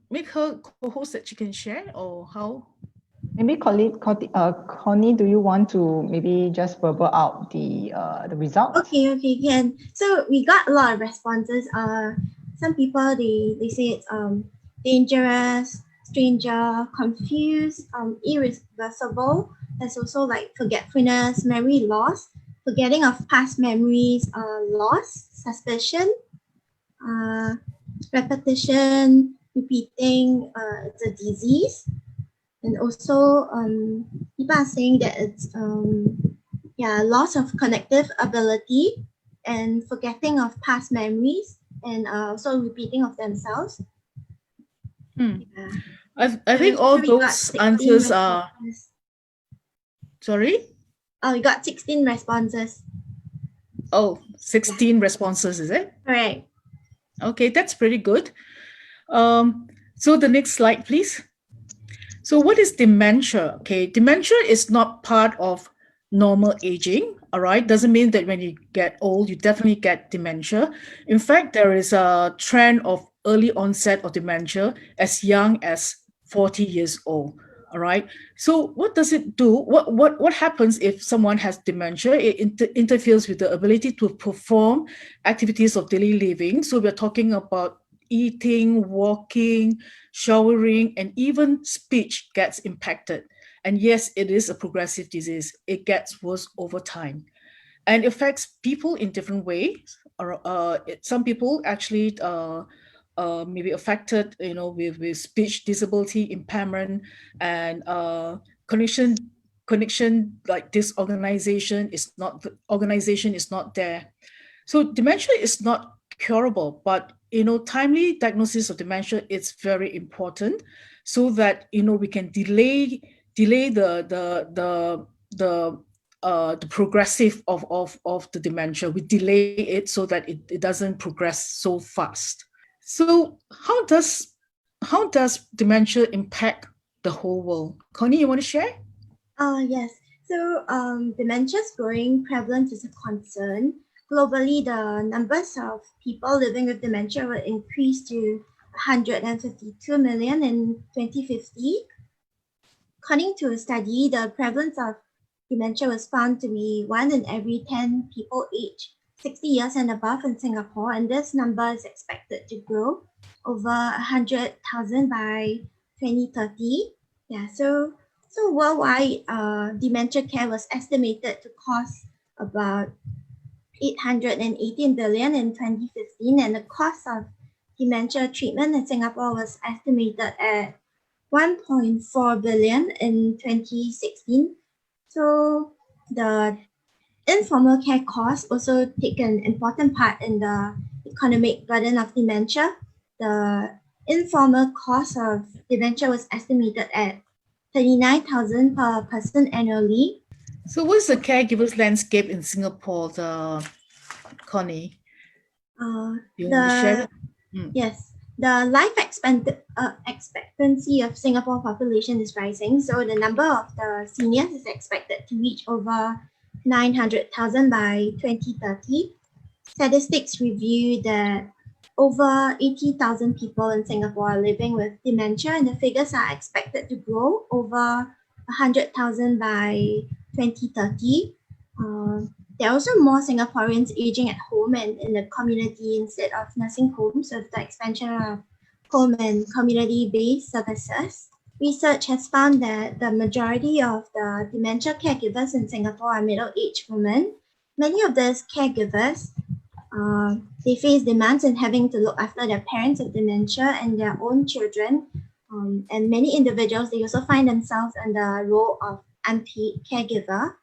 make her co-host that she can share, or how? Maybe Connie, do you want to maybe just verbal out the result? Okay, can. So we got a lot of responses. Some people they say it's dangerous, stranger, confused, irreversible. There's also like forgetfulness, memory loss, forgetting of past memories, loss, suspicion, repetition, repeating. It's a disease, and also people are saying that it's loss of cognitive ability and forgetting of past memories and also repeating of themselves. Yeah. I think all We got those 16 answers are. responses. Sorry? Oh, we got 16 responses. Oh, 16 responses, is it? Correct. Okay, that's pretty good. So the next slide, please. So what is dementia? Okay, dementia is not part of normal aging. All right, doesn't mean that when you get old, you definitely get dementia. In fact, there is a trend of early onset of dementia as young as 40 years old. All right. So what does it do? What happens if someone has dementia? It interferes with the ability to perform activities of daily living. So we're talking about eating, walking, showering, and even speech gets impacted. And yes, it is a progressive disease. It gets worse over time and affects people in different ways. Some people actually may be affected, with speech disability, impairment, and connection like organization is not there. So dementia is not curable, but timely diagnosis of dementia is very important, so that we can delay the progressive of the dementia. We delay it so that it doesn't progress so fast. So how does dementia impact the whole world? Connie, you want to share? Yes. So dementia's growing prevalence is a concern. Globally, the numbers of people living with dementia will increase to 152 million in 2050. According to a study, the prevalence of dementia was found to be 1 in every 10 people aged 60 years and above in Singapore, and this number is expected to grow over 100,000 by 2030. Yeah, so worldwide, dementia care was estimated to cost about 818 billion in 2015, and the cost of dementia treatment in Singapore was estimated at 1.4 billion in 2016. So the informal care costs also take an important part in the economic burden of dementia. The informal cost of dementia was estimated at 39,000 per person annually. So what's the caregivers landscape in Singapore, Connie? You want to share it? Yes, the life expectancy of Singapore population is rising, so the number of the seniors is expected to reach over 900,000 by 2030. Statistics review that over 80,000 people in Singapore are living with dementia, and the figures are expected to grow over 100,000 by 2030. There are also more Singaporeans aging at home and in the community instead of nursing homes, with the expansion of home and community-based services. Research has found that the majority of the dementia caregivers in Singapore are middle-aged women. Many of these caregivers, they face demands in having to look after their parents with dementia and their own children. And many individuals, they also find themselves in the role of unpaid caregiver.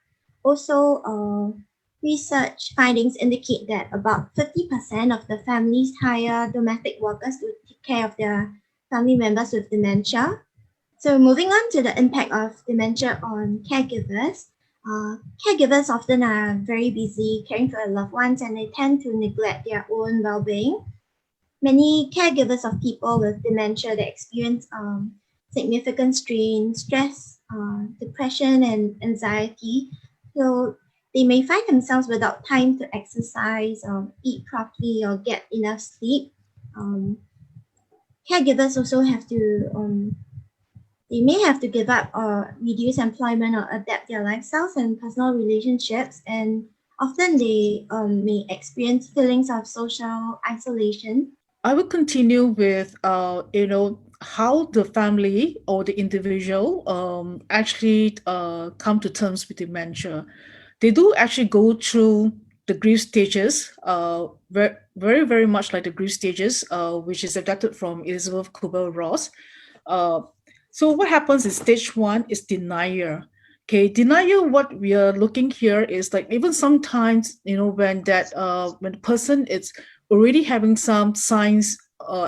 Also, research findings indicate that about 50% of the families hire domestic workers to take care of their family members with dementia. So moving on to the impact of dementia on caregivers. Caregivers often are very busy caring for their loved ones, and they tend to neglect their own well-being. Many caregivers of people with dementia, they experience significant strain, stress, depression, and anxiety. So they may find themselves without time to exercise, eat properly, or get enough sleep. caregivers also have to they may have to give up or reduce employment or adapt their lifestyles and personal relationships, and often they may experience feelings of social isolation. I will continue with how the family or the individual actually come to terms with dementia. They do actually go through the grief stages, very much like the grief stages, which is adapted from Elizabeth Kubler-Ross. Uh, so what happens is stage one is denial. Okay, denial. What we are looking here is like even sometimes when the person is already having some signs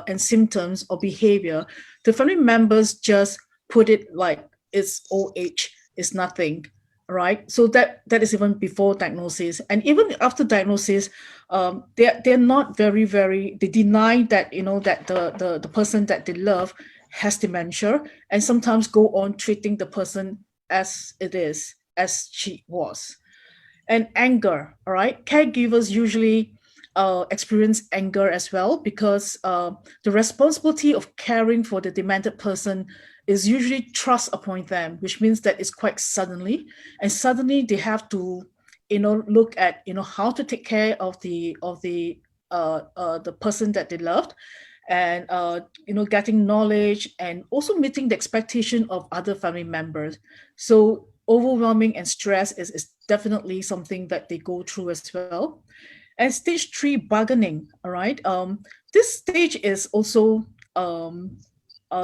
and symptoms or behavior, the family members just put it like it's old age, it's nothing, right? So that is even before diagnosis, and even after diagnosis, they're not very they deny that that the person that they love has dementia, and sometimes go on treating the person as it is, as she was. And anger, all right, caregivers usually experience anger as well, because the responsibility of caring for the demented person is usually thrust upon them, which means that it's quite suddenly, and suddenly they have to look at how to take care of the person that they loved, and getting knowledge, and also meeting the expectation of other family members. So overwhelming and stress is definitely something that they go through as well. And stage three, bargaining. All right. This stage is also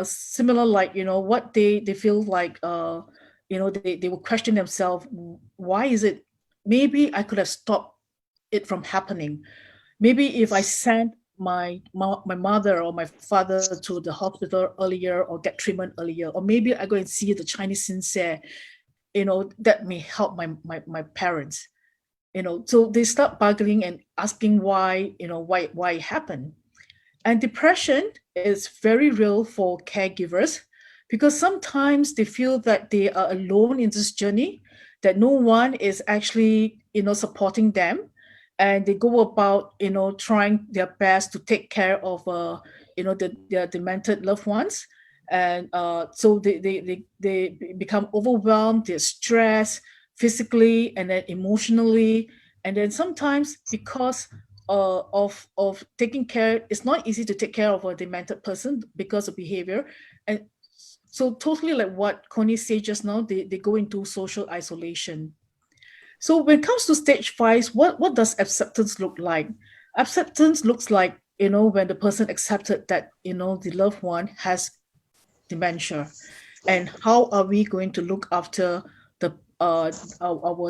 similar, like what they feel like they will question themselves, why is it, maybe I could have stopped it from happening. Maybe if I sent my mother or my father to the hospital earlier, or get treatment earlier, or maybe I go and see the Chinese sincere, that may help my parents. So they start bargaining and asking why it happened. And depression is very real for caregivers, because sometimes they feel that they are alone in this journey, that no one is actually, supporting them. And they go about, trying their best to take care of, their demented loved ones. And so they become overwhelmed, they're stressed physically and then emotionally. And then sometimes, because of taking care, it's not easy to take care of a demented person because of behavior. And so totally like what Connie said just now, they go into social isolation. So when it comes to stage five, what does acceptance look like? Acceptance looks like, when the person accepted that, the loved one has dementia, and how are we going to look after the our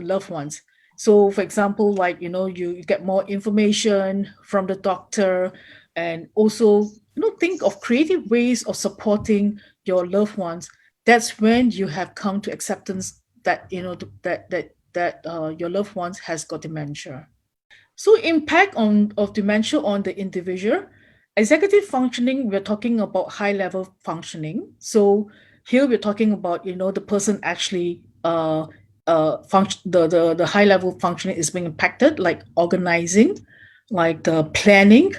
loved ones. So for example, like you get more information from the doctor, and also think of creative ways of supporting your loved ones. That's when you have come to acceptance that your loved ones has got dementia. So impact of dementia on the individual. Executive functioning, we're talking about high level functioning. So here we're talking about, the person actually function, the high level functioning is being impacted, like organizing, like the planning,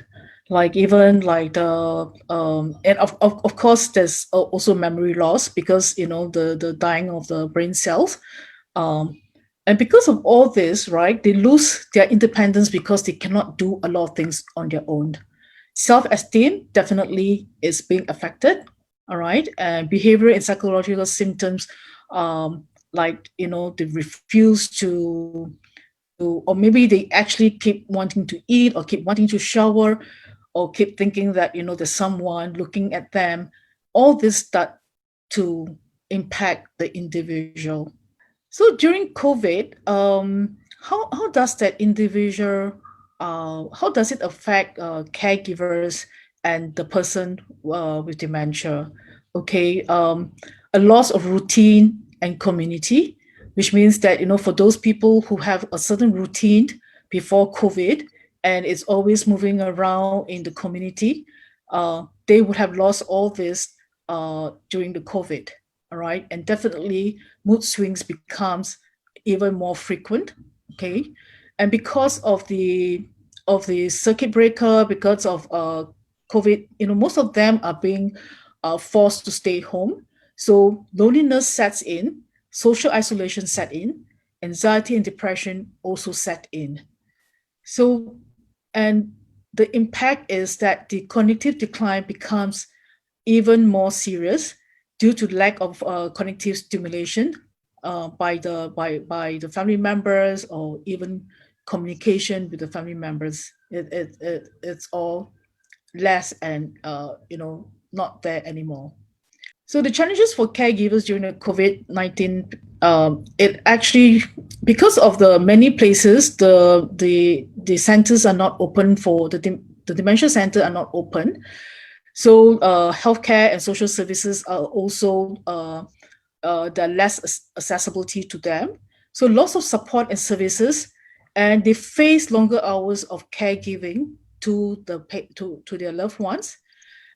like even like the and of course there's also memory loss, because the dying of the brain cells. um and because of all this, right, they lose their independence because they cannot do a lot of things on their own. Self-esteem definitely is being affected. All right. And behavioral and psychological symptoms, like they refuse to, or maybe they actually keep wanting to eat, or keep wanting to shower, or keep thinking that there's someone looking at them. All this start to impact the individual. So during COVID, how does that individual, how does it affect caregivers and the person with dementia? Okay, a loss of routine and community, which means that for those people who have a certain routine before COVID, and it's always moving around in the community, they would have lost all this during the COVID. All right, and definitely mood swings becomes even more frequent. Okay, and because of the circuit breaker, because of COVID, most of them are being forced to stay home. So loneliness sets in, social isolation set in, anxiety and depression also set in. So, and the impact is that the cognitive decline becomes even more serious due to lack of cognitive stimulation by the family members, or even communication with the family members. It's all less and not there anymore. So the challenges for caregivers during the COVID-19, it actually, because of the many places, the centers are not open for the dementia center are not open. So healthcare and social services are also there are less accessibility to them. So loss of support and services, and they face longer hours of caregiving to their loved ones,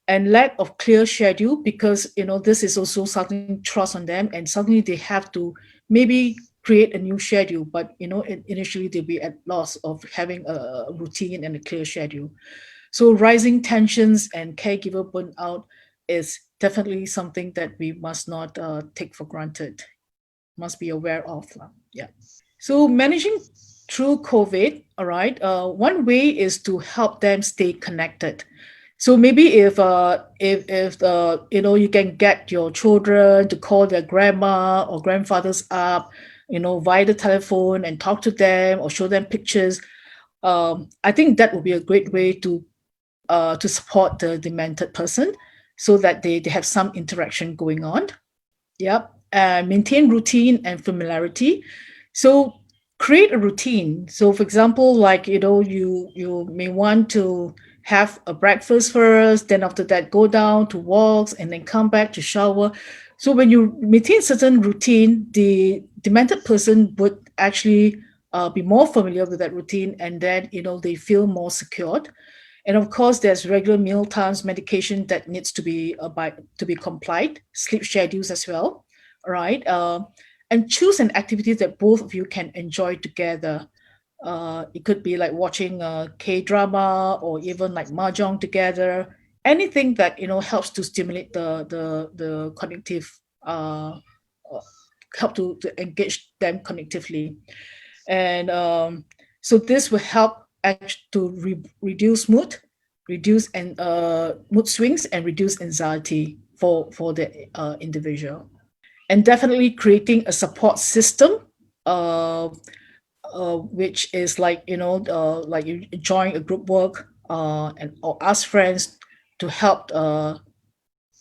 and lack of clear schedule, because this is also something trust on them, and suddenly they have to maybe create a new schedule, but initially they'll be at loss of having a routine and a clear schedule. So rising tensions and caregiver burnout is definitely something that we must not take for granted, must be aware of. Yeah. So managing through COVID, all right. One way is to help them stay connected. So maybe if you can get your children to call their grandma or grandfathers up, via the telephone, and talk to them or show them pictures. I think that would be a great way to support the demented person, so that they have some interaction going on. Yep. Maintain routine and familiarity. So create a routine. So for example, like you may want to have a breakfast first, then after that go down to walks, and then come back to shower. So when you maintain certain routine, the demented person would actually be more familiar with that routine, and then they feel more secured. And of course, there's regular meal times, medication that needs to be complied, sleep schedules as well, right? And choose an activity that both of you can enjoy together. It could be like watching a K drama, or even like mahjong together. Anything that helps to stimulate the cognitive, uh, help to engage them cognitively. And so this will help to reduce mood swings, and reduce anxiety for the individual. And definitely creating a support system, uh, which is like like you join a group work, and or ask friends to help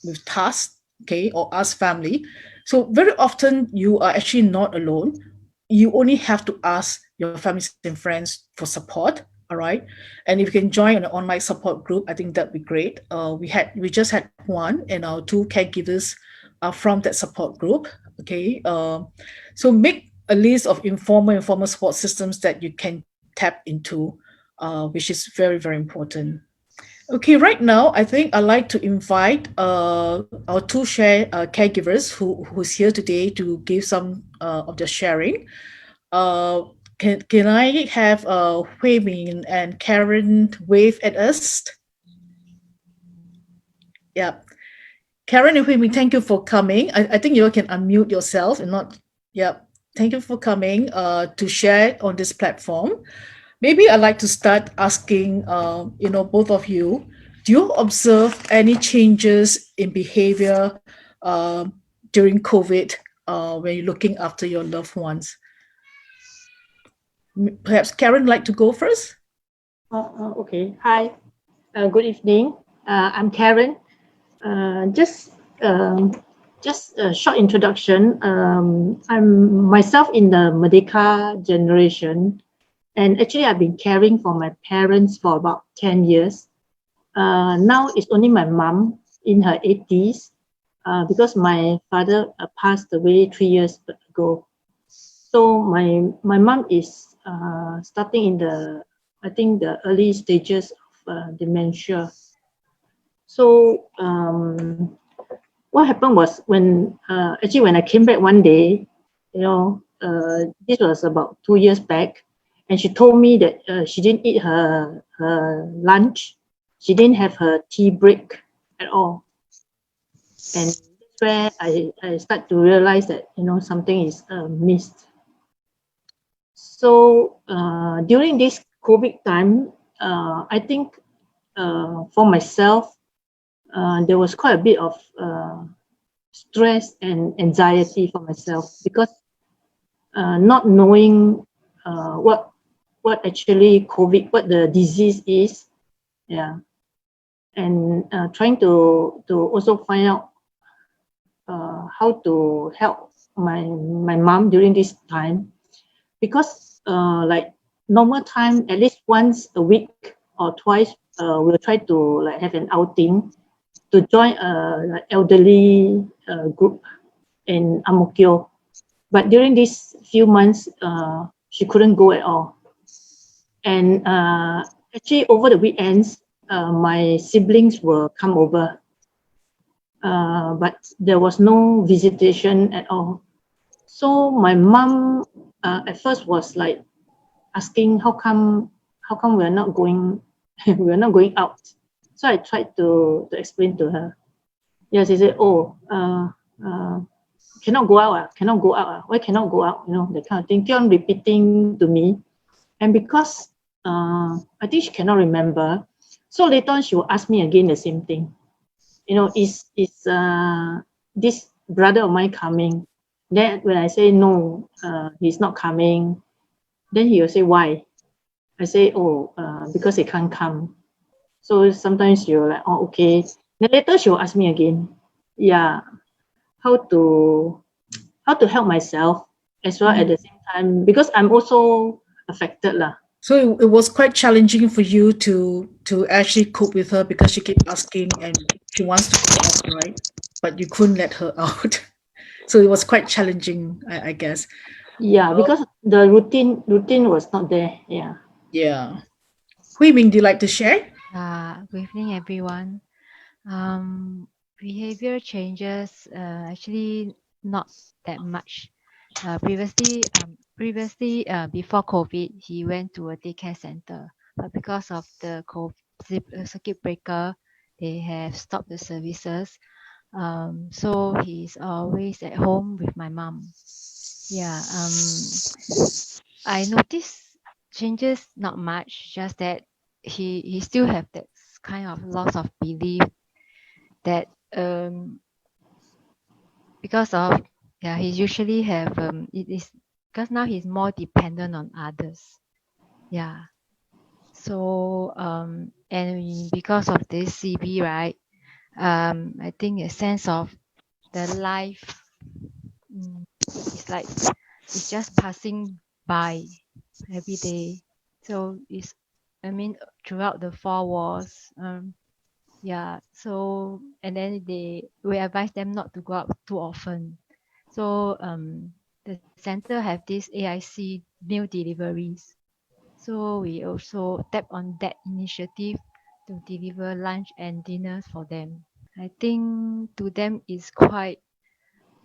with tasks, okay, or ask family. So very often you are actually not alone. You only have to ask your families and friends for support. All right. And if you can join an online support group, I think that'd be great. We just had one, and our two caregivers are from that support group. Okay. So make a list of informal support systems that you can tap into, which is very, very important. Okay, right now, I think I'd like to invite our two caregivers who's here today to give some of their sharing. Uh, can I have Hui Min and Karen wave at us? Yeah, Karen and Hui Min, thank you for coming. I think you can unmute yourself and not. Yeah, thank you for coming to share on this platform. Maybe I'd like to start asking, both of you, do you observe any changes in behavior during COVID when you're looking after your loved ones? Perhaps Karen like to go first? Okay. Hi. Good evening. I'm Karen. Just a short introduction. I'm myself in the Merdeka generation, and actually I've been caring for my parents for about 10 years. Now it's only my mom in her 80s, because my father passed away 3 years ago. So my mom is starting in I think the early stages of dementia. So what happened was actually when I came back one day, this was about 2 years back, and she told me that she didn't eat her lunch. she didn't have her tea break at all. And that's where I start to realize that, something is missed. So during this COVID time, I think for myself, there was quite a bit of stress and anxiety for myself, because not knowing what actually COVID, what the disease is, yeah, and trying to also find out how to help my mom during this time, because like normal time, at least once a week or twice, we'll try to like have an outing to join a like elderly group in Ang Mo Kio. But during these few months, she couldn't go at all. And actually, over the weekends, my siblings will come over, but there was no visitation at all. So my mom at first was like asking, how come we're not going we're not going out. So I tried to explain to her. Yeah, she said, oh, cannot go out, cannot go out, why cannot go out, that kind of thing. Keep on repeating to me. And because I think she cannot remember, so later on she will ask me again the same thing. Is this brother of mine coming? Then when I say no, he's not coming, then he will say why. I say, oh, because he can't come. So sometimes you're like, oh, okay. Then later she will ask me again, yeah, how to help myself as well at the same time, because I'm also affected lah. So it was quite challenging for you to actually cope with her, because she kept asking and she wants to go out, right? But you couldn't let her out. So it was quite challenging, I guess. Yeah, because the routine was not there. Yeah. Yeah. Hui Ming, do you like to share? Good evening, everyone. Behavior changes, actually not that much. Previously, before COVID, he went to a daycare center, but because of the circuit breaker, they have stopped the services. So he's always at home with my mom. Yeah. I noticed changes not much, just that he still have that kind of loss of belief that because of he usually have it is because now he's more dependent on others. Yeah. So and because of this CB, right? I think a sense of the life it's like it's just passing by every day. So it's throughout the 4 walls. So and then we advise them not to go out too often. So the center have this AIC meal deliveries. So we also tap on that initiative to deliver lunch and dinners for them. I think to them is quite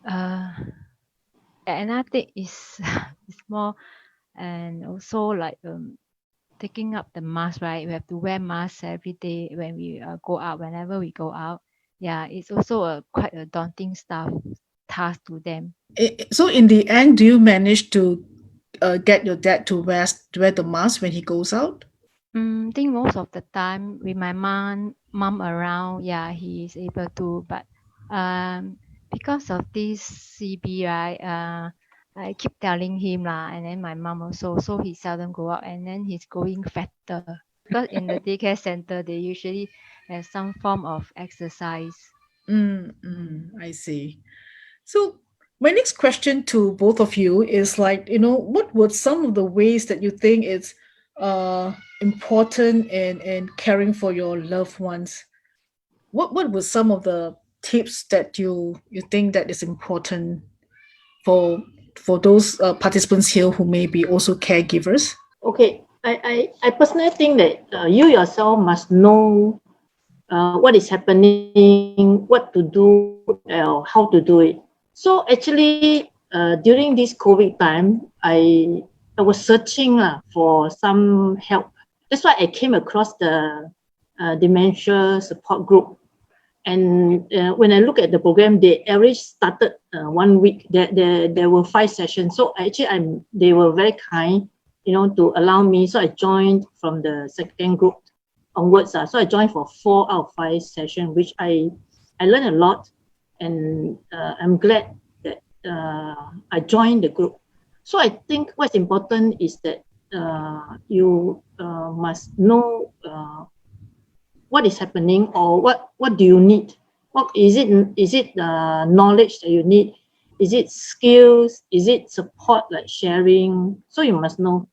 another thing is is more, and also like taking up the mask, right? We have to wear masks every day when we go out, whenever we go out. Yeah, it's also quite a daunting task to them. So in the end, do you manage to get your dad to wear the mask when he goes out? I think most of the time with my mom around, yeah, he is able to. But because of this CB, right? I keep telling him lah, and then my mom also. So he seldom go out, and then he's going fatter because in the daycare center they usually have some form of exercise. I see. So my next question to both of you is like, what were some of the ways that you think it's important in caring for your loved ones? What were some of the tips that you think that is important for those participants here who may be also caregivers? Okay. I personally think that you yourself must know what is happening, what to do, how to do it. So actually, during this COVID time, I was searching for some help. That's why I came across the dementia support group. And when I look at the program, they already started 1 week. There were 5 sessions. So actually, they were very kind, to allow me. So I joined from the second group onwards. So I joined for 4 out of 5 sessions, which I learned a lot, and I'm glad that I joined the group. So I think what's important is that you must know what is happening, or what do you need. What is it? Is it knowledge that you need? Is it skills? Is it support, like sharing? So you must know,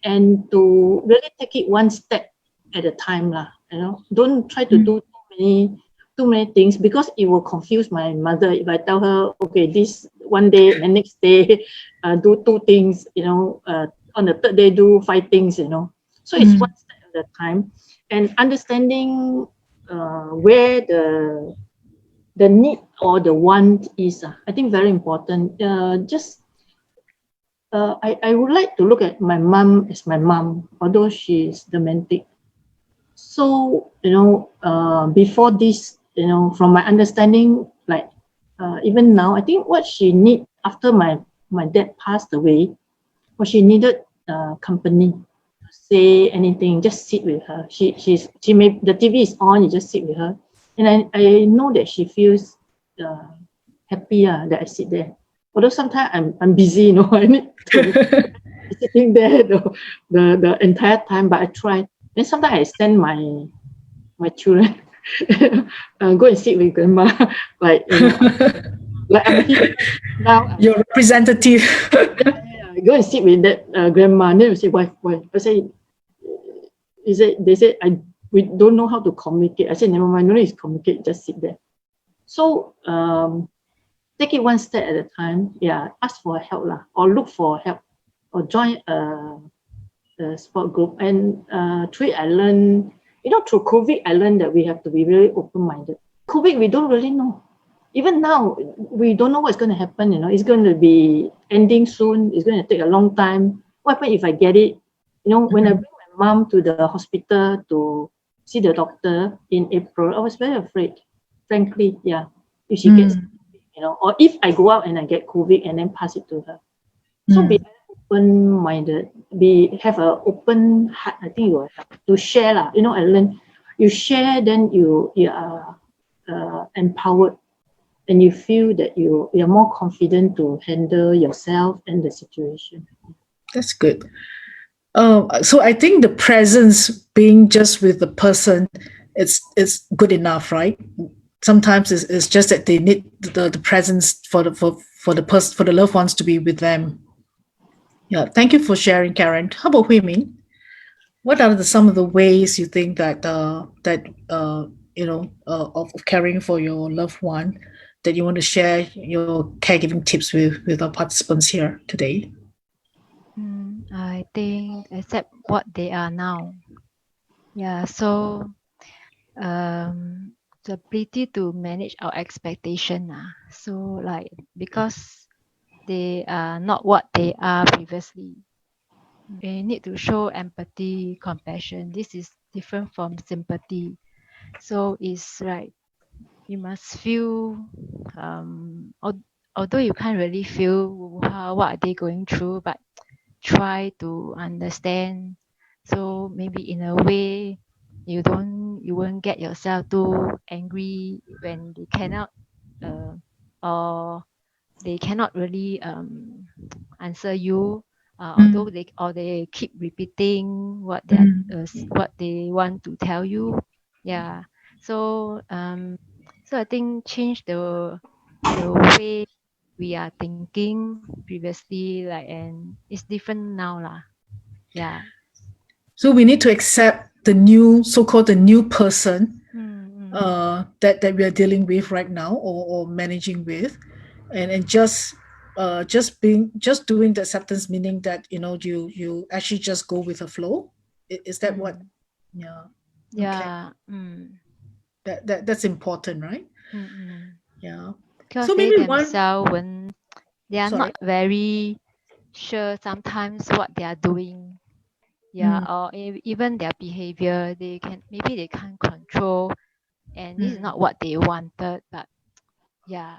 and to really take it one step at a time lah. Don't try to do too many things, because it will confuse my mother if I tell her, okay, this one day and the next day do 2 things, on the third day do 5 things. So it's one step at a time, and understanding where the need or the want is, I think very important. I would like to look at my mom as my mom, although she is dementic. So, before this, from my understanding, like even now, I think what she need after my dad passed away, what she needed company. Say anything, just sit with her. She may, the TV is on, you just sit with her, and I know that she feels happy that I sit there. Although sometimes I'm busy, I need to be sitting there the entire time, but I try. Then sometimes I send my children go and sit with grandma, like like I'm here now. Your representative. Go and sit with that grandma. And then we say, why? I say, they said we don't know how to communicate. I said, never mind, no need to communicate, just sit there. So take it one step at a time. Yeah, ask for help lah, or look for help, or join a support group. And through it, I learned, through COVID, I learned that we have to be really open-minded. COVID, we don't really know. Even now, we don't know what's going to happen. It's going to be ending soon. It's going to take a long time. What happens if I get it? When I bring my mom to the hospital to see the doctor in April, I was very afraid, frankly. Yeah, if she gets, or if I go out and I get COVID and then pass it to her. So be open-minded, have an open heart. I think you will help to share lah. I learn, you share, then you are empowered, and you feel that you are more confident to handle yourself and the situation. That's good. So I think the presence, being just with the person, it's good enough, right? Sometimes it's just that they need the presence for the loved ones to be with them. Yeah, thank you for sharing, Karen. How about Hui Min? What are some of the ways you think that of caring for your loved one, that you want to share your caregiving tips with our participants here today? I think accept what they are now. Yeah, so the ability to manage our expectation. So like, because they are not what they are previously, we need to show empathy, compassion. This is different from sympathy. So it's like, you must feel, although you can't really feel what are they going through, but try to understand. So maybe in a way, you won't get yourself too angry when they cannot or they cannot really answer you, although they keep repeating what they want to tell you. Yeah. So I think change the way we are thinking previously, like, and it's different now lah. Yeah. So we need to accept the new, so-called the new person that we are dealing with right now, or managing with, and just doing the acceptance, meaning that you actually just go with the flow. Is that what? Yeah. Yeah. Okay. That's important, right? Yeah. Because so they maybe themselves, when they are Sorry. not very sure sometimes what they are doing. Yeah, or even their behavior, maybe they can't control, and this is not what they wanted, but yeah.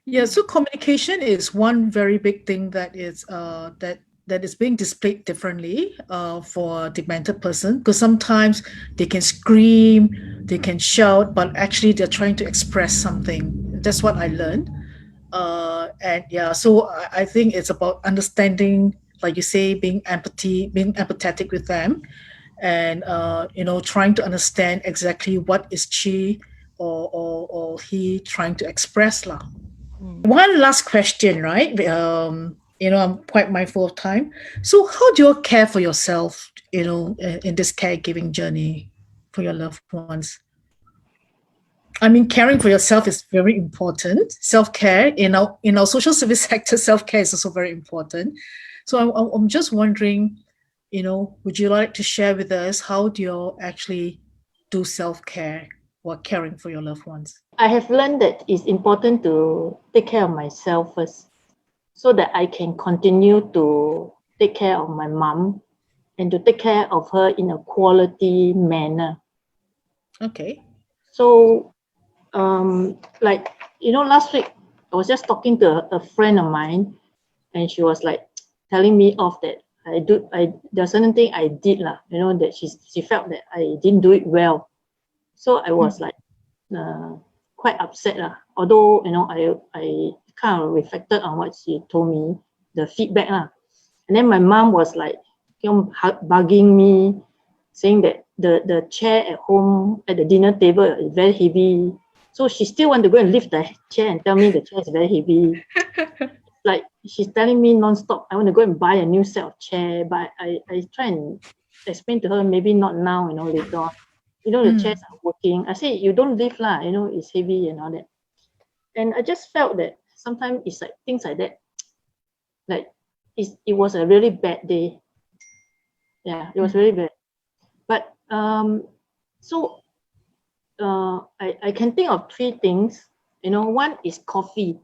Yeah, so communication is one very big thing that is that is being displayed differently for demented person, because sometimes they can scream, they can shout, but actually they're trying to express something. That's what I learned. And yeah, so I think it's about understanding, like you say, being empathetic with them, and trying to understand exactly what is she or he trying to express lah. One last question, right? I'm quite mindful of time. So, how do you care for yourself, in this caregiving journey for your loved ones? I mean, caring for yourself is very important. Self-care in our social service sector, self-care is also very important. So, I'm just wondering, would you like to share with us how do you actually do self-care while caring for your loved ones? I have learned that it's important to take care of myself first, so that I can continue to take care of my mom and to take care of her in a quality manner. Okay. So, like, last week I was just talking to a friend of mine, and she was like telling me off that there's certain thing I did lah, that she felt that I didn't do it well. So I was like quite upset lah. Although I kind of reflected on what she told me, the feedback lah. And then my mom was like bugging me, saying that the chair at home at the dinner table is very heavy. So she still want to go and lift the chair and tell me the chair is very heavy. Like, she's telling me non-stop, I want to go and buy a new set of chair, but I try and explain to her, maybe not now, later on. The chairs are working. I say, you don't lift lah, it's heavy and all that. And I just felt that sometimes it's like things like that. Like, it was a really bad day. Yeah, it was really bad. But so I can think of three things. One is coffee.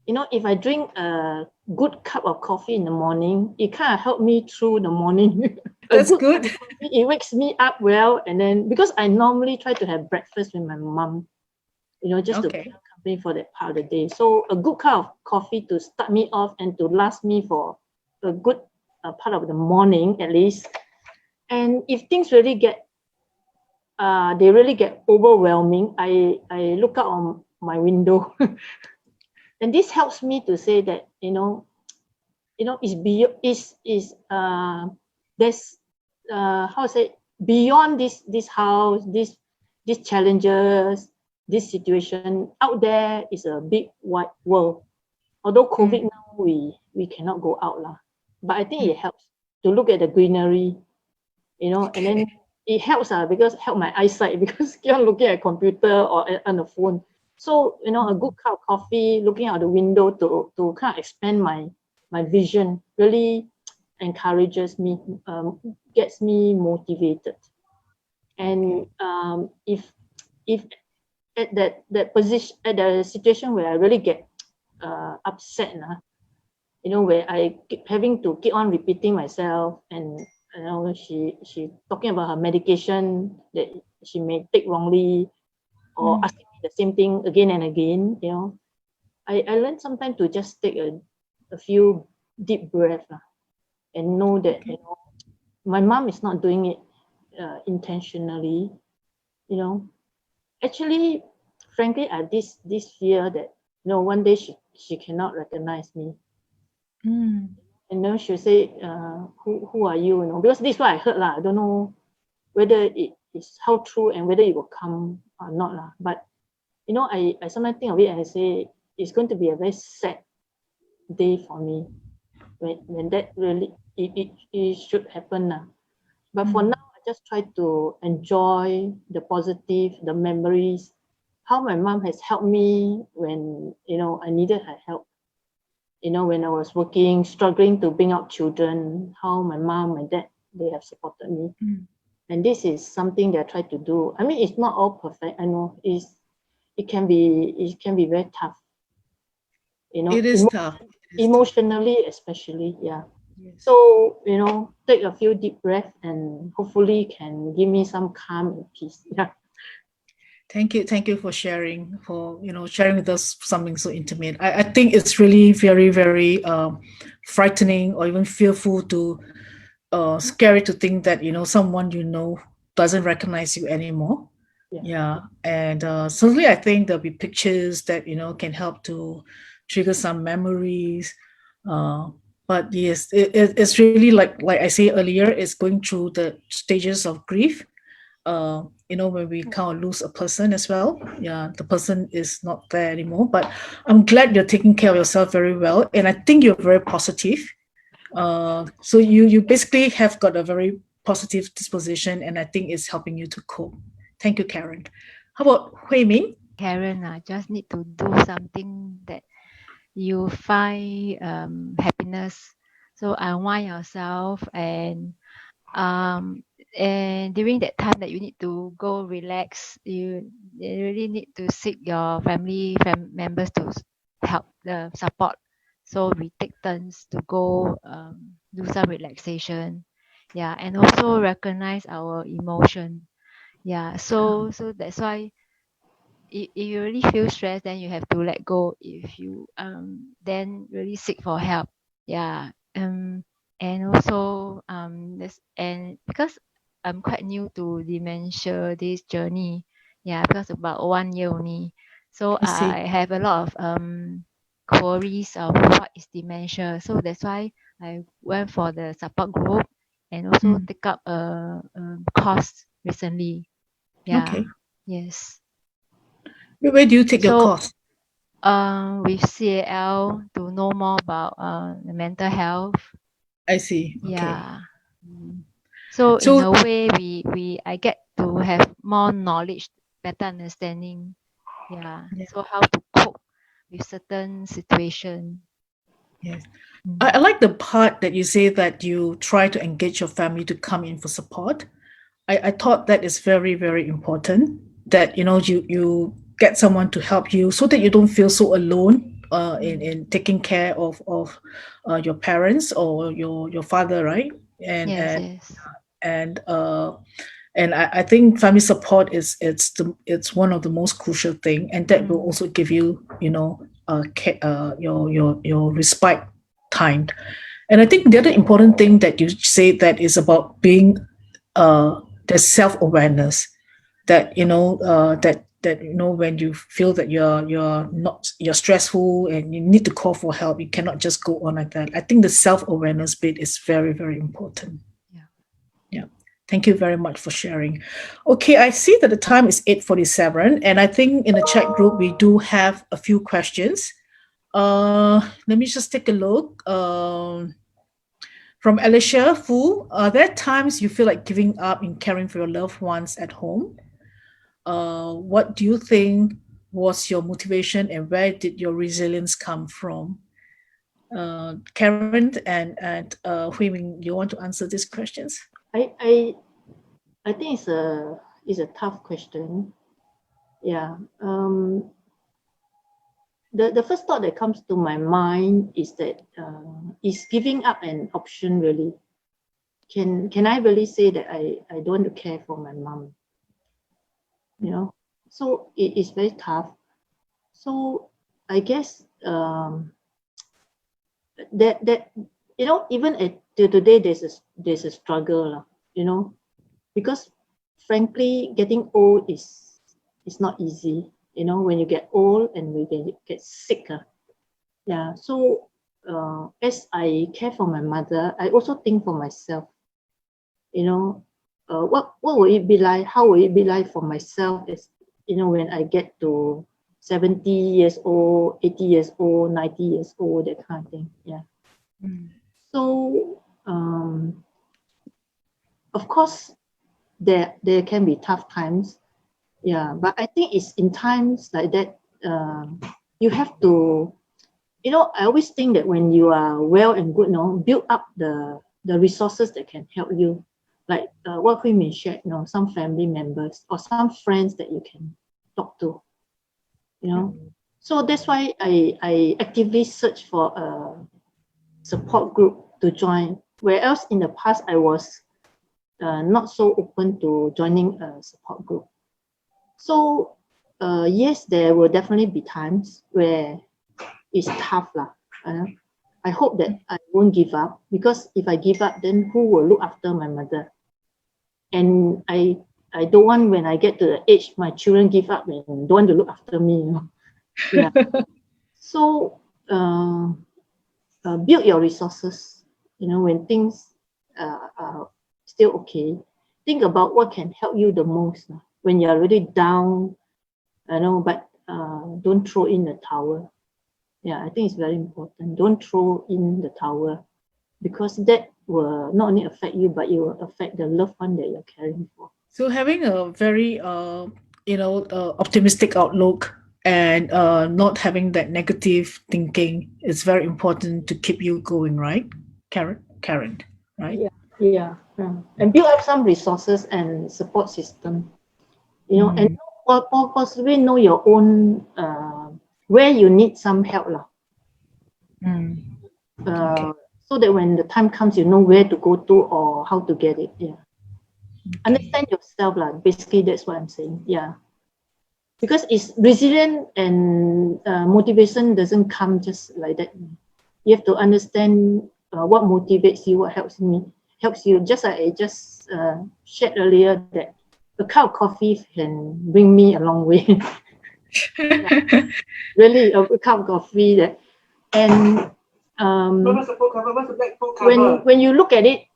If I drink a good cup of coffee in the morning, it kind of helped me through the morning. That's good. Coffee, it wakes me up well. And then, because I normally try to have breakfast with my mom, just to keep company for that part of the day. So a good cup of coffee to start me off and to last me for a good part of the morning at least. And if things really get overwhelming, I look out on my window. And this helps me to say that, there's how to say, beyond this house, these challenges, this situation out there is a big wide world. Although COVID now we cannot go out lah, but I think it helps to look at the greenery, and then it helps because help my eyesight, because keep on looking at computer or on the phone. So, a good cup of coffee, looking out the window to kind of expand my vision, really encourages me, gets me motivated. And if at that position, at the situation where I really get upset, where I keep having to keep on repeating myself, and she talking about her medication that she may take wrongly, or asking me the same thing again and again, I learned sometimes to just take a few deep breaths and know that my mom is not doing it intentionally. Actually, frankly, I this fear that one day she cannot recognize me. And then she'll say, who are you? Because this is what I heard lah. I don't know whether it is how true and whether it will come or not lah. But I sometimes think of it and I say it's going to be a very sad day for me when that really it should happen lah. But for now, I just try to enjoy the positive, the memories, how my mom has helped me when I needed her help. When I was working, struggling to bring up children, how my mom and dad, they have supported me. And this is something that I try to do. I mean, it's not all perfect. I know it can be very tough. It is tough. Emotionally, especially, yeah. Yes. So, take a few deep breaths and hopefully can give me some calm and peace. Yeah. Thank you for sharing, sharing with us something so intimate. I think it's really very, very frightening or even fearful to scary to think that someone doesn't recognize you anymore. Yeah. Yeah, and certainly I think there'll be pictures that can help to trigger some memories. Uh, but yes, it's really like I say earlier, it's going through the stages of grief. When we kind of lose a person as well. Yeah, the person is not there anymore. But I'm glad you're taking care of yourself very well, and I think you're very positive. So you basically have got a very positive disposition, and I think it's helping you to cope. Thank you, Karen. How about Hui Min? Karen, just need to do something that you find happiness. So unwind yourself, um and during that time that you need to go relax, you really need to seek your members to help the support. So we take turns to go do some relaxation. Yeah, and also recognize our emotion. Yeah, so that's why if you really feel stressed, then you have to let go. If you then really seek for help. Yeah. And also this, and because I'm quite new to dementia this journey. Yeah, because about 1 year only. So I see. I have a lot of queries of what is dementia. So that's why I went for the support group and also Mm, take up a course recently. Yeah. okay. Yes. Where do you take your So, course? with CAL to know more about the mental health. I see. Okay. Yeah. Mm. So in So a way, I get to have more knowledge, better understanding. Yeah. yeah, So how to cope with certain situation. yes. I Mm. like the part that you say that you try to engage your family to come in for support. I thought that is very, very important that you get someone to help you so that you don't feel so alone in taking care of your parents or your father, right? And Yes. and Yes. and uh, and I think family support it's one of the most crucial thing, and that will Mm. also give you your respite time. And I think the other important thing that you say that is about being the self-awareness that when you feel that you're stressful and you need to call for help, you cannot just go on like that. I think the self-awareness bit is very, very important. Yeah. Yeah. Thank you very much for sharing. Okay, I see that the time is 8:47, and I think in the chat group we do have a few questions. Let me just take a look. From Alicia Fu, are there times you feel like giving up in caring for your loved ones at home? What do you think was your motivation, and where did your resilience come from? Karen and Hui Ming, you want to answer these questions? I I I think it's a tough question. Yeah. The first thought that comes to my mind is that is giving up an option really? Can I really say that I don't want to care for my mom? So it is very tough. So I guess that even till today there's a struggle lah, because frankly getting old is not easy. When you get old and when you get sick. Yeah. So as I care for my mother, I also think for myself. What will it be like? How will it be like for myself? As when I get to 70 years old, 80 years old, 90 years old, that kind of thing. Yeah. Mm. So of course there can be tough times. Yeah, but I think it's in times like that you have to. I always think that when you are well and good, build up the resources that can help you, like what Hui Min shared, some family members or some friends that you can talk to, So that's why I actively search for a support group to join. Whereas in the past, I was not so open to joining a support group. So yes, there will definitely be times where it's tough lah. I hope that I won't give up, because if I give up, then who will look after my mother? And I don't want, when I get to the age, my children give up and don't want to look after me. Yeah. So build your resources. When things are still okay, think about what can help you the most when you're really down. But don't throw in the towel. Yeah, I think it's very important. Don't throw in the towel, because that will not only affect you, but it will affect the loved one that you're caring for. So having a very optimistic outlook and not having that negative thinking is very important to keep you going, right, Karen, right? Yeah. And build up some resources and support system. And possibly know your own where you need some help lah. Okay. So that when the time comes, you know where to go to or how to get it. Yeah. Understand yourself lah. Basically, that's what I'm saying. Yeah. Because it's resilient, and motivation doesn't come just like that. You have to understand what motivates you, what helps you. Just like I just shared earlier, that a cup of coffee can bring me a long way. Yeah. Really, a cup of coffee that, and when you look at it,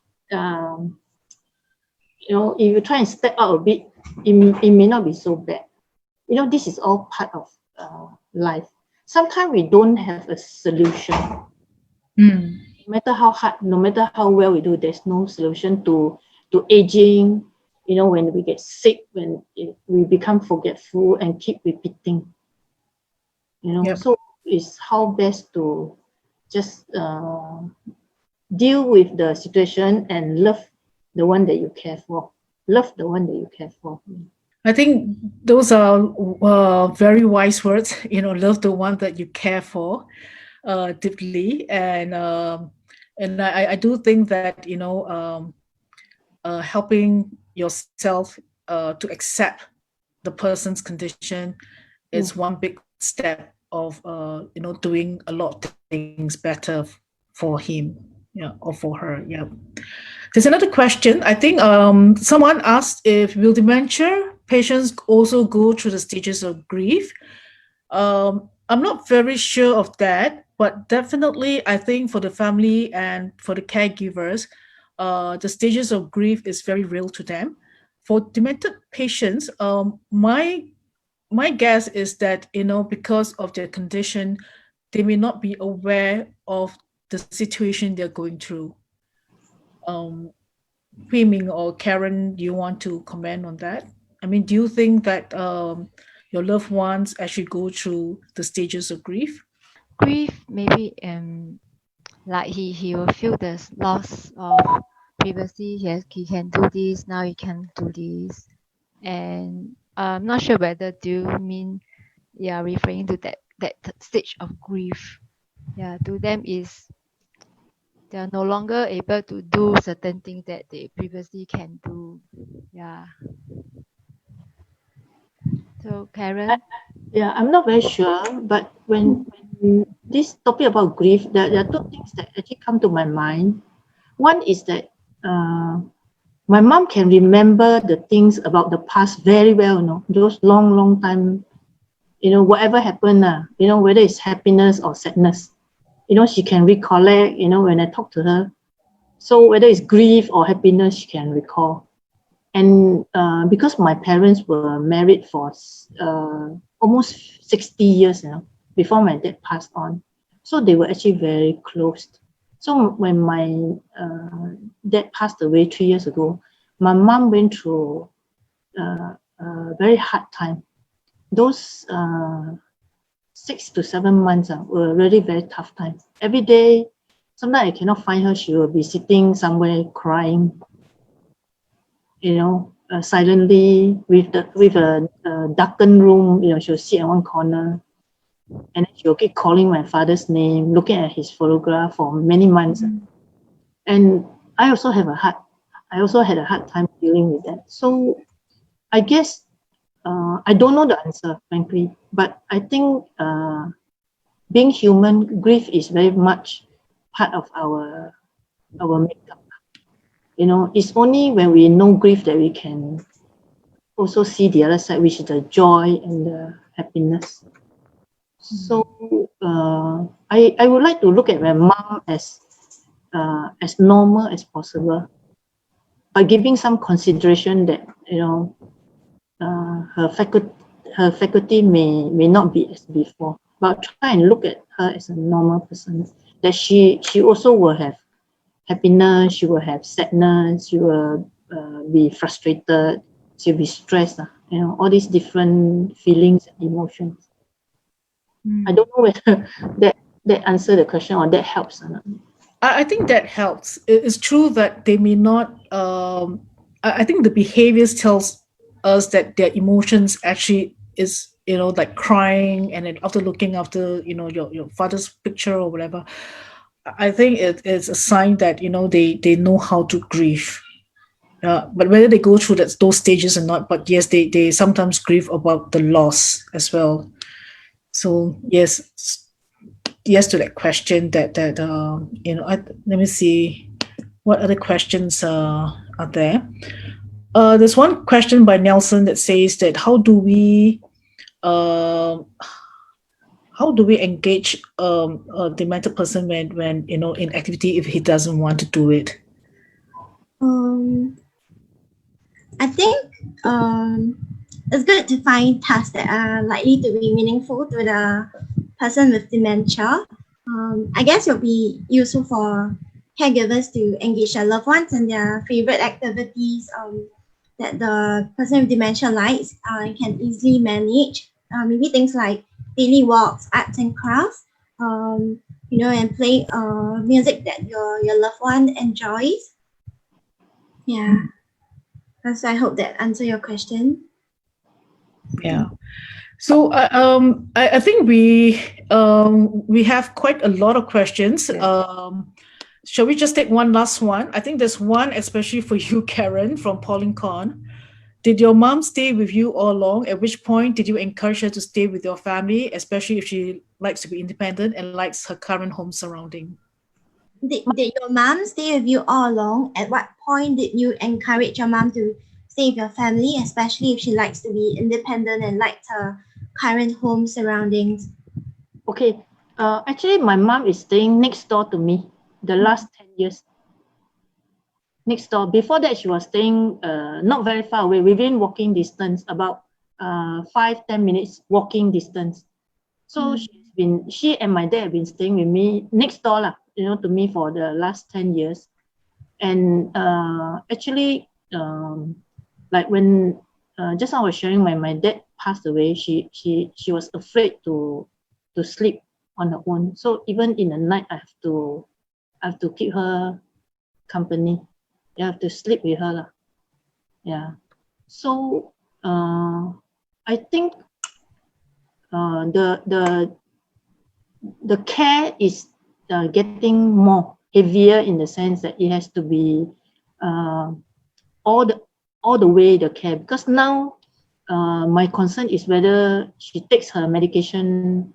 if you try and step out a bit, it may not be so bad. This is all part of life. Sometimes we don't have a solution. No matter how hard, no matter how well we do, there's no solution to aging. When we get sick, when we become forgetful and keep repeating. So it's how best to just deal with the situation and love the one that you care for. Love the one that you care for. I think those are very wise words. Love the one that you care for deeply, and I do think that helping yourself to accept the person's condition is one big step of doing a lot of things better for him, or for her. Yeah. There's another question. I think someone asked, if will dementia patients also go through the stages of grief? I'm not very sure of that, but definitely I think for the family and for the caregivers, the stages of grief is very real to them. For demented patients, my guess is that because of their condition, they may not be aware of the situation they're going through. Hui Ming or Karen, do you want to comment on that? I mean, do you think that your loved ones actually go through the stages of grief? Grief, maybe like he will feel the loss of previously he can do this, now he can't do this. And I'm not sure whether do you mean referring to that stage of grief. Yeah, to them is they are no longer able to do certain things that they previously can do. Yeah. So Karen? I'm not very sure, but when this topic about grief, there are two things that actually come to my mind. One is that my mom can remember the things about the past very well, those long time, whatever happened, whether it's happiness or sadness, she can recollect, when I talk to her. So whether it's grief or happiness, she can recall. And because my parents were married for almost 60 years, before my dad passed on, so they were actually very close. So when my dad passed away 3 years ago, my mom went through a very hard time. Those 6 to 7 months were really very tough time. Every day, sometimes I cannot find her. She will be sitting somewhere crying, silently with a darkened room. She'll sit in one corner, and then she'll keep calling my father's name, looking at his photograph for many months. And I also had a hard time dealing with that. So I guess I don't know the answer, frankly, but I think being human, grief is very much part of our makeup. It's only when we know grief that we can also see the other side, which is the joy and the happiness. So I would like to look at my mom as normal as possible, by giving some consideration that her faculty may not be as before, but try and look at her as a normal person. That she also will have happiness, she will have sadness, she will be frustrated, she'll be stressed. All these different feelings and emotions. I don't know whether that answer the question or that helps or not. I think that helps. It's true that they may not. I think the behaviors tells us that their emotions actually is like crying, and then after looking after your father's picture or whatever. I think it is a sign that they know how to grieve. But whether they go through those stages or not, but yes, they sometimes grieve about the loss as well. So yes to that question that let me see what other questions are there. There's one question by Nelson that says that uh, how do we engage a demented person when in activity if he doesn't want to do it? I think it's good to find tasks that are likely to be meaningful to the person with dementia. I guess it'll be useful for caregivers to engage their loved ones in their favorite activities that the person with dementia likes and can easily manage. Maybe things like daily walks, arts and crafts, and play music that your loved one enjoys. Yeah. So I hope that answer your question. Yeah. So I think we have quite a lot of questions. Shall we just take one last one? I think there's one especially for you, Karen, from Pauline Con. Did your mom stay with you all along? At which point did you encourage her to stay with your family, especially if she likes to be independent and likes her current home surrounding? Did your mom stay with you all along? At what point did you encourage your mom to stay with your family, especially if she likes to be independent and likes her current home surroundings? Okay. Actually, my mom is staying next door to me the last 10 years. Next door. Before that, she was staying not very far away, within walking distance, about 5-10 minutes walking distance. So she and my dad have been staying with me next door, to me for the last 10 years. And actually, like when just I was sharing, when my dad passed away, she was afraid to sleep on her own. So even in the night, I have to keep her company. I have to sleep with her. Yeah. So I think the care is getting more heavier, in the sense that it has to be all the way the care, because now my concern is whether she takes her medication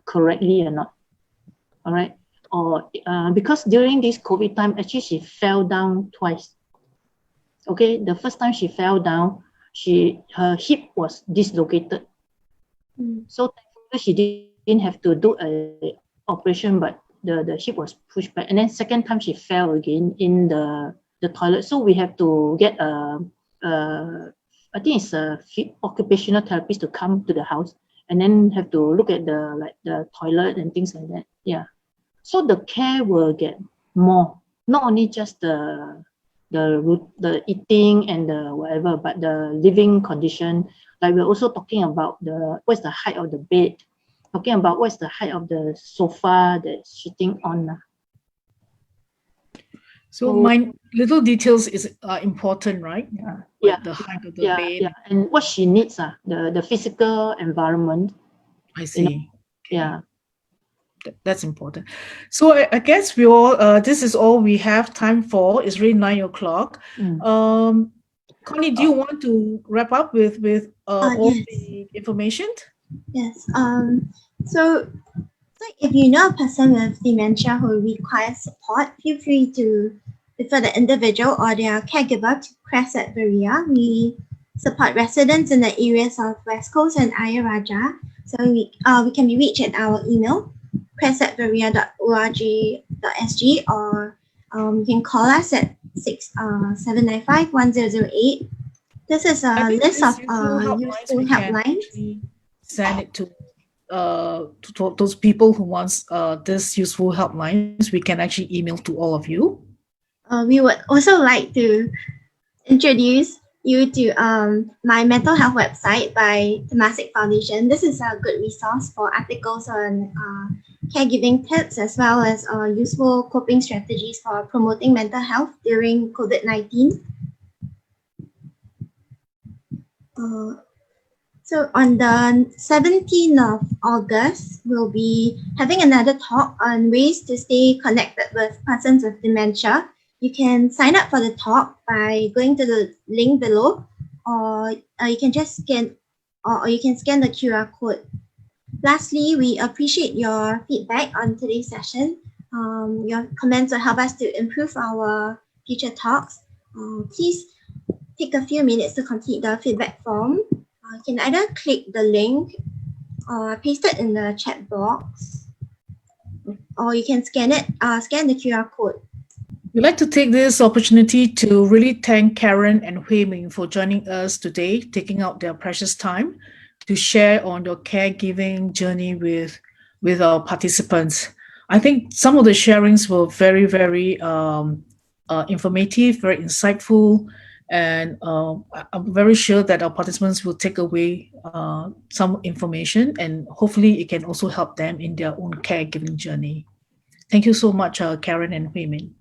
correctly or not. All right. Or because during this COVID time, actually she fell down twice. Okay, the first time she fell down, her hip was dislocated. So thankfully she didn't have to do a operation, but the hip was pushed back. And then second time she fell again in the toilet. So we have to get I think it's a occupational therapist to come to the house, and then have to look at the toilet and things like that. Yeah. So the care will get more, not only just the eating and the whatever, but the living condition. Like we're also talking about what's the height of the bed, talking about what's the height of the sofa that she's sitting on. So my little details are important, right? Yeah. The height of the bed. Yeah, and what she needs, the physical environment. I see. Yeah. That's important. So I guess we all, this is all we have time for. It's really 9 o'clock. Connie, do you want to wrap up with all Yes. the information? Yes. So if you know a person with dementia who requires support, feel free to refer the individual or their caregiver to Crest at Berea. We support residents in the areas of West Coast and Ayer Rajah. So we can be reached at our email, crest@berea.org.sg, or you can call us at 795-1008. This is I a think list these of useful helplines, useful we can helplines. actually send it to those people who wants this useful helplines. We can actually email to all of you. We would also like to introduce you to my mental health website by Temasek Foundation. This is a good resource for articles on caregiving tips as well as useful coping strategies for promoting mental health during COVID-19. So on the 17th of August, we'll be having another talk on ways to stay connected with persons with dementia. You can sign up for the talk by going to the link below, or you can just scan, or you can scan the QR code. Lastly, we appreciate your feedback on today's session. Your comments will help us to improve our future talks. Please take a few minutes to complete the feedback form. You can either click the link or paste it in the chat box, or you can scan the QR code. We'd like to take this opportunity to really thank Karen and Hui Ming for joining us today, taking out their precious time to share on your caregiving journey with our participants. I think some of the sharings were very, very informative, very insightful, and I'm very sure that our participants will take away some information, and hopefully it can also help them in their own caregiving journey. Thank you so much, Karen and Hui Ming.